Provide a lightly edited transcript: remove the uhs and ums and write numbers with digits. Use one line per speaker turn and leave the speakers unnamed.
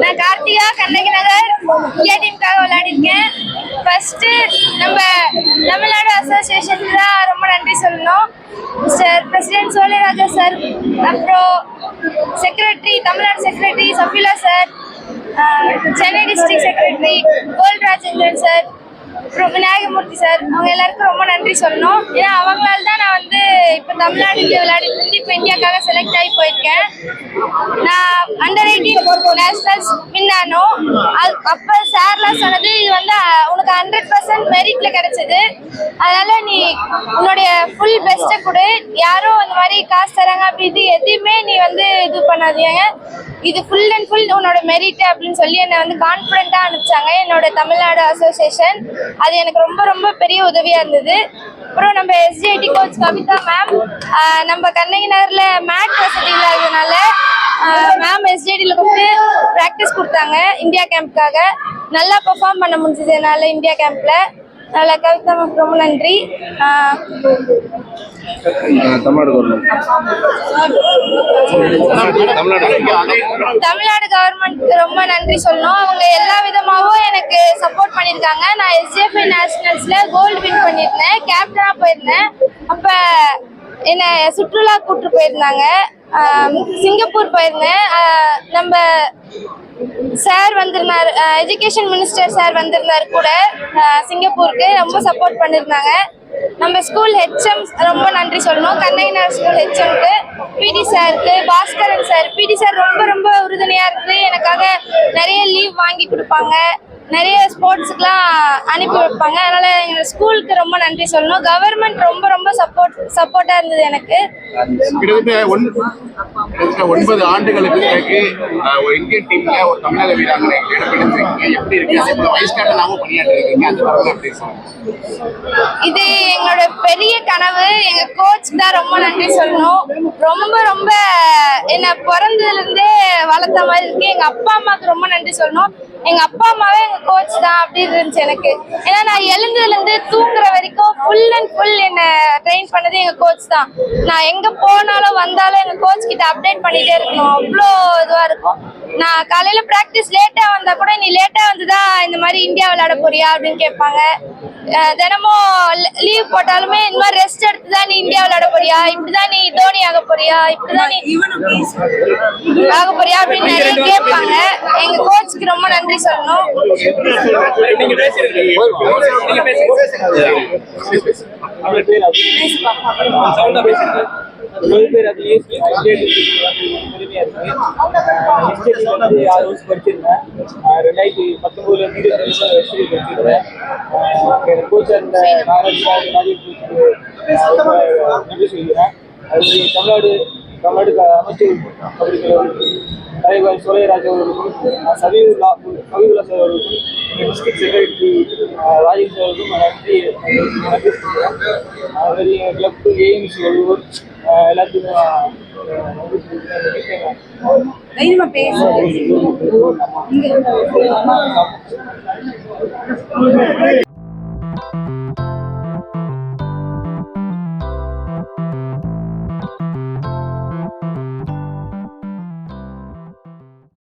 நான் கார்த்திகா கண்ணகி நகர் இந்தியா டீமுக்காக விளையாடிருக்கேன். ஃபர்ஸ்ட் நம்ம தமிழ்நாடு அசோசியேஷனுக்கு தான் ரொம்ப நன்றி சொல்லணும். மிஸ்டர் பிரசிடென்ட் சோழிராஜா சார், அப்புறம் secretary Tamil Nadu secretary Safila sir, Chennai district secretary gold Rajendran sir, அப்புறம் விநாயகமூர்த்தி சார், அவங்க எல்லாருக்கும் ரொம்ப நன்றி சொல்லணும். ஏன்னா அவங்களால தான் நான் இப்போ தமிழ்நாட்டுக்கு விளையாடிட்டு இப்போ இந்தியாவுக்காக செலக்ட் ஆகி போயிருக்கேன். நான் அண்டர்-18 நேஷனல்ஸ் வின் ஆனோம். அப்போ சார்லாம் சொன்னது இது உனக்கு 100% மெரிட்ல கிடைச்சது, அதனால நீ உன்னுடைய ஃபுல் பெஸ்ட்டை கொடு, யாரும் அந்த மாதிரி காசு தராங்க அப்படி இது எதுவுமே நீ இது பண்ணாதீங்க, இது ஃபுல் அண்ட் ஃபுல் உன்னோட மெரிட் அப்படின்னு சொல்லி என்னை கான்ஃபிடென்ட்டாக அனுப்பிச்சாங்க என்னோட தமிழ்நாடு அசோசியேஷன். அது எனக்கு ரொம்ப ரொம்ப பெரிய உதவியாக இருந்தது. அப்புறம் நம்ம SJT கோச் கவிதா மேம், நம்ம கண்ணகி நகரில் மேட் வசதி இல்லாததுனால மேம் SJTயில் கூப்பிட்டு ப்ராக்டிஸ் கொடுத்தாங்க இந்தியா கேம்ப்காக. நல்லா பெர்ஃபார்ம் பண்ண முடிஞ்சது என்னால் இந்தியா கேம்பில். அதில் கவிதா மேம் ரொம்ப நன்றி. தமிழ்நாடு கவர்மெண்ட்க்கு ரொம்ப நன்றி சொல்லணும். அவங்க எல்லா விதமாகவும் எனக்கு சப்போர்ட் பண்ணியிருக்காங்க. நான் SJFI நேஷனல்ஸில் கோல்டு வின் பண்ணியிருந்தேன், கேப்டனாக போயிருந்தேன். அப்போ என்னை சுற்றுலா கூப்பிட்டு போயிருந்தாங்க, சிங்கப்பூர் போயிருந்தேன். நம்ம சார் வந்திருந்தார், எஜுகேஷன் மினிஸ்டர் சார் வந்திருந்தார் கூட சிங்கப்பூருக்கு, ரொம்ப சப்போர்ட் பண்ணியிருந்தாங்க. நம்ம ஸ்கூல் HM ரொம்ப நன்றி சொல்லணும். கண்ணகி நகர் ஸ்கூல் HMக்கு, PD சாருக்கு, பாஸ்கரன் சார், PD சார் ரொம்ப ரொம்ப உறுதுணையாக இருந்து எனக்காக நிறைய லீவ் வாங்கி கொடுப்பாங்க, நிறைய ஸ்போர்ட்ஸுக்கெலாம் அனுப்பி வைப்பாங்க. அதனால் எங்கள் ஸ்கூலுக்கு ரொம்ப நன்றி சொல்லணும். கவர்மெண்ட் ரொம்ப ரொம்ப சப்போர்ட்டாக இருந்தது எனக்கு.
கிட்டத்தட்ட 9 ஆண்டுகளுக்கு பிறகு ஒரு இந்தியன் டீம்ல ஒரு தமிழக வீராங்கனை இடம்பெற்றிருக்கீங்க. எப்படி இருக்கு? வைஸ் கேப்டனாகவும் பணியாற்றிருக்கீங்க, அந்த தரப்புல எப்படி சொல்லுங்க?
இது எங்களோட பெரிய கனவு. எங்க கோச் தான் ரொம்ப நன்றி சொல்லணும். ரொம்ப ரொம்ப என்ன பிறந்ததுல இருந்தே வளர்த்த மாதிரி இருக்கு. எங்க அப்பா அம்மாவுக்கு ரொம்ப நன்றி சொல்லணும். எங்க அப்பா அம்மாவே எங்க கோச் தான் அப்படி இருந்துச்சு எனக்கு. ஏன்னா நான் எழுந்ததுல இருந்து தூங்குற வரைக்கும் ஃபுல் அண்ட் ஃபுல் என்ன ட்ரெயின் பண்ணது எங்க கோச் தான். நான் எங்க போனாலும் வந்தாலும் எங்க கோச் கிட்ட அப்டேட் பண்ணிட்டே இருக்கணும், அவ்வளோ இதுவா இருக்கும். நான் காலையில பிராக்டிஸ் லேட்டா வந்தா கூட நீ லேட்டா வந்துதான் இந்த மாதிரி இந்தியா விளையாட போறியா அப்படின்னு கேட்பாங்க. தினமும் லீவ் போட்டாலுமே இந்த மாதிரி ரெஸ்ட் எடுத்துதான் நீ இந்தியா விளையாட போறியா, இப்படிதான் நீ தோனி ஆக போறியா, இப்படிதான் நீ ஆக போறியா அப்படின்னு நிறைய கேட்பாங்க. எங்க கோச்சுக்கு ரொம்ப நன்றி சொல்லணும்.
படிச்சிருந்தேன். 2019 படிச்சிருந்தேன். கோச் அந்த நன்றி சொல்கிறேன். அது தமிழ்நாடு அமைச்சர் தலைவர் சோழிராஜா அவர்களுக்கும், சபீவுல்லா சார் அவர்களுக்கும், டிஸ்ட்ரிக்ட் செக்ரட்டரி ராஜேஷ் அவர்களுக்கும் நன்றி சொல்கிறேன். எங்கள் கிளப் AMC ஒருவர் எல்லாத்துக்கும் நன்றி.